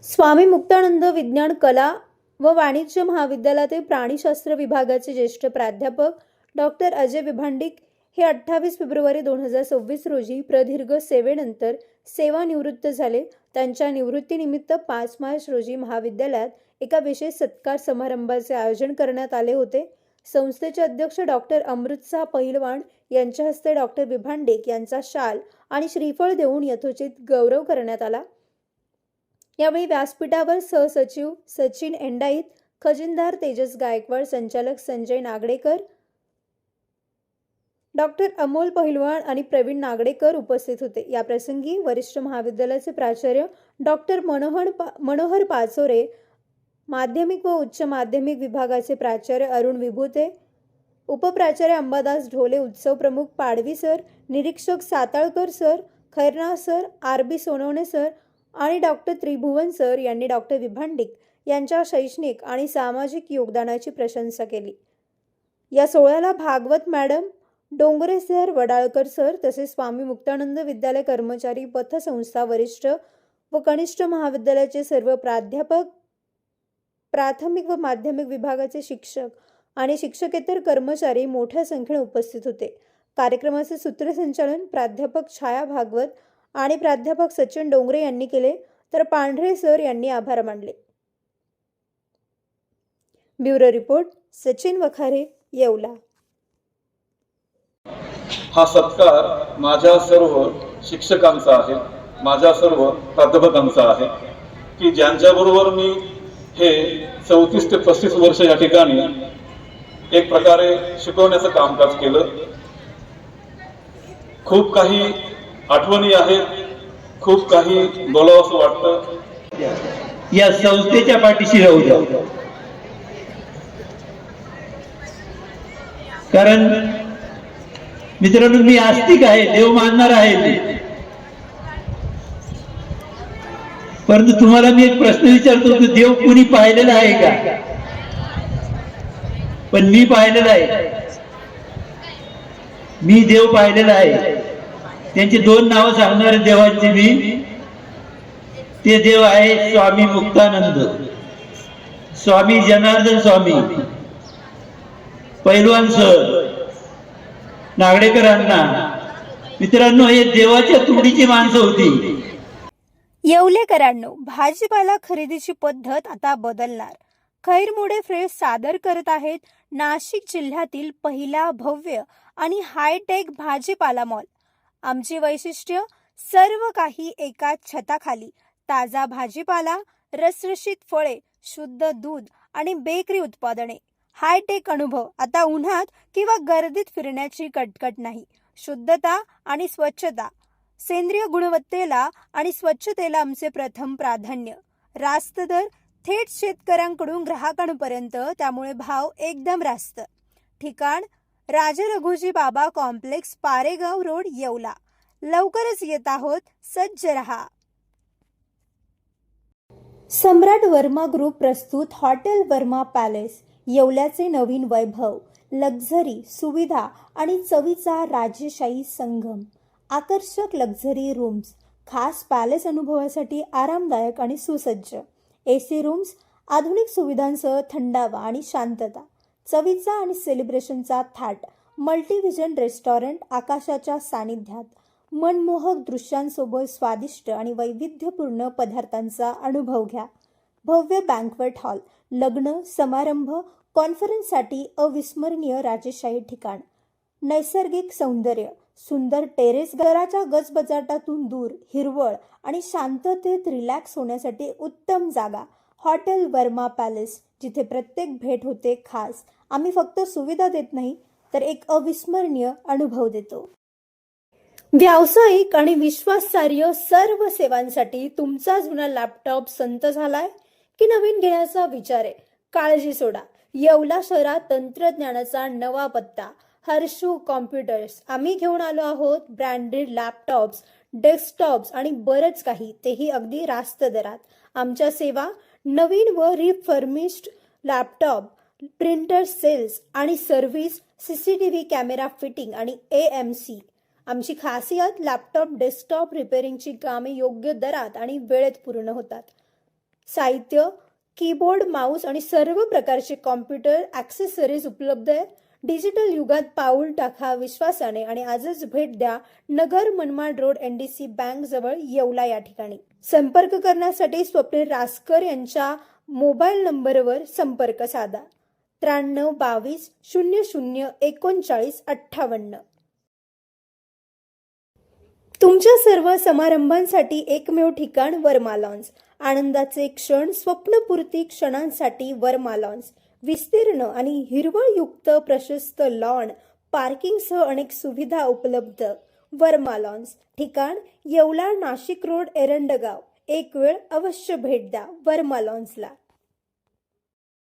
स्वामी मुक्तानंद विज्ञान कला व वाणिज्य महाविद्यालयातील प्राणीशास्त्र विभागाचे ज्येष्ठ प्राध्यापक डॉक्टर अजय विभांडिक हे 28 फेब्रुवारी 2026 रोजी प्रदीर्घ सेवेनंतर सेवानिवृत्त झाले. त्यांच्या निवृत्तीनिमित्त 5 मार्च रोजी महाविद्यालयात एका विशेष सत्कार समारंभाचे आयोजन करण्यात आले होते. संस्थेचे अध्यक्ष डॉक्टर अमृतशाह पहिलवान यांच्या हस्ते डॉक्टर विभांडिक यांचा शाल आणि श्रीफळ देऊन यथोचित गौरव करण्यात आला. यावेळी व्यासपीठावर सहसचिव सचिन एंडाईत, खजिनदार तेजस गायकवाड, संचालक संजय नागडेकर, डॉक्टर अमोल पहिलवान आणि प्रवीण नागडेकर उपस्थित होते. या प्रसंगी वरिष्ठ महाविद्यालयाचे प्राचार्य डॉक्टर मनोहर पाचोरे, माध्यमिक व उच्च माध्यमिक विभागाचे प्राचार्य अरुण विभूते, उपप्राचार्य अंबादास ढोले, उत्सव प्रमुख पाडवी सर, निरीक्षक Satalkar sir, Khairnar sir, R B. Sonawane sir आणि डॉक्टर त्रिभुवन सर यांनी डॉक्टर विभांडिक यांच्या शैक्षणिक आणि सामाजिक योगदानाची प्रशंसा केली. या सोहळ्याला Bhagwat madam, Dongre sir, Wadalkar sir तसेच स्वामी मुक्तानंद विद्यालय कर्मचारी, पतसंस्था वरिष्ठ व कनिष्ठ महाविद्यालयाचे सर्व प्राध्यापक, प्राथमिक व माध्यमिक विभागाचे शिक्षक आणि शिक्षकेतर कर्मचारी मोठ्या संख्येने उपस्थित होते. कार्यक्रमाचे सूत्रसंचालन प्राध्यापक छाया भागवत आणि प्राध्यापक सचिन डोंगरे यांनी केले, तर पांढरे सर यांनी आभार मानले. Bureau report, Sachin Wakhare, Yeola. हा सत्कार माझ्या सर्व शिक्षकांचा आहे, माझ्या सर्व प्राध्यापकांचा आहे की ज्यांच्याबरोबर मी हे 34 ते 35 वर्ष या ठिकाणी एक प्रकारे शिकवण्याचं कामकाज केलं. खूप काही आठवणी आहेत, खूप काही बोलावं असं वाटतं. या संस्थेच्या पाठीशी राहू द्या, कारण मित्रांनो मी आस्तिक आहे, देव मानणार आहे, परंतु तुम्हाला मी एक प्रश्न विचारतो की देव कुणी पाहिलेला आहे का? पण मी पाहिलेला आहे, मी देव पाहिलेला आहे. त्यांची 2 नावं सांगणार देवांची मी. ते देव आहे स्वामी मुक्तानंद, स्वामी जनार्दन स्वामी, पैलवान सर, नागडेकर अण्णा. मित्रांनो हे देवाच्या तुकडीची माणसं होती. येवलेकरांनो, भाजीपाला खरेदीची पद्धत आता बदलणार. खैरमोडे फ्रेश सादर करत आहेत नाशिक जिल्ह्यातील पहिला भव्य आणि हायटेक भाजीपाला मॉल. आमची वैशिष्ट्य, सर्व काही एकाच छताखाली. ताजा भाजीपाला, रसरशीत फळे, शुद्ध दूध आणि बेकरी उत्पादने. हायटेक अनुभव. आता उन्हात किंवा गर्दीत फिरण्याची कटकट नाही. शुद्धता आणि स्वच्छता, सेंद्रिय गुणवत्तेला आणि स्वच्छतेला आमचे प्रथम प्राधान्य. रास्त दर थेट शेतकऱ्यांकडून ग्राहकांपर्यंत, त्यामुळे भाव एकदम रास्त. ठिकाण, राजे रघुजी बाबा कॉम्प्लेक्स, पारेगाव रोड, येवला. लवकरच येत आहोत, सज्ज रहा. सम्राट वर्मा ग्रुप प्रस्तुत हॉटेल वर्मा पॅलेस. येवल्याचे नवीन वैभव, लक्झरी, सुविधा आणि चवीचा राजेशाही संगम. आकर्षक लक्झरी रूम्स, खास पॅलेस अनुभवासाठी आरामदायक आणि सुसज्ज. AC रूम्स, आधुनिक सुविधांसह थंडावा आणि शांतता. चवीचा आणि सेलिब्रेशनचा थाट. मल्टीव्हिजन रेस्टॉरंट, आकाशाच्या सानिध्यात. मनमोहक दृश्यांसोबत स्वादिष्ट आणि वैविध्यपूर्ण पदार्थांचा अनुभव घ्या. भव्य बँक्वेट हॉल, लग्न, समारंभ, कॉन्फरन्ससाठी अविस्मरणीय राजेशाही ठिकाण. नैसर्गिक सौंदर्य, सुंदर टेरेस, घराच्या गजबजाटातून दूर, हिरवळ आणि शांततेत रिलॅक्स होण्यासाठी उत्तम जागा. हॉटेल वर्मा पॅलेस, जिथे प्रत्येक भेट होते खास. आम्ही फक्त सुविधा देत नाही, तर एक अविस्मरणीय अनुभव देतो. व्यावसायिक आणि विश्वासार्ह सर्व सेवांसाठी तुमचा जुना लॅपटॉप संत झालाय की नवीन घेण्याचा विचार आहे? काळजी सोडा. येवला शहरात तंत्रज्ञानाचा नवा पत्ता, हर्षू कॉम्प्युटर्स. आम्ही घेऊन आलो आहोत ब्रँडेड लॅपटॉप्स, डेस्कटॉप्स आणि बरंच काही, तेही अगदी रास्त दरात. आमच्या सेवा, नवीन व रिफर्मिश्ड लॅपटॉप, प्रिंटर सेल्स आणि सर्व्हिस, CCTV कॅमेरा फिटिंग आणि AMC. आमची खासियत, लॅपटॉप डेस्कटॉप रिपेअरिंगची कामे योग्य दरात आणि वेळेत पूर्ण होतात. साहित्य, कीबोर्ड, माऊस आणि सर्व प्रकारचे कॉम्प्युटर ॲक्सेसरीज उपलब्ध आहे. डिजिटल युगात पाऊल टाका विश्वासाने आणि आजच भेट द्या Nagar Manmad road NDC bank जवळ येवला या ठिकाणी. संपर्क करण्यासाठी स्वप्नील रासकर यांच्या मोबाईल नंबरवर संपर्क साधा 93 22 00 39 58. तुमच्या सर्व समारंभांसाठी एकमेव ठिकाण वर्मा लॉन्स. आनंदाचे क्षण, स्वप्नपूर्ती क्षणांसाठी वर्मा लॉन्स. विस्तीर्ण आणि हिरवळयुक्त प्रशस्त लॉन, पार्किंगसह अनेक सुविधा उपलब्ध. वर्मा लॉन्स. ठिकाण येवला, नाशिक रोड, एरंडगाव. एक वेळ अवश्य भेट द्या वर्मा लॉन्सला.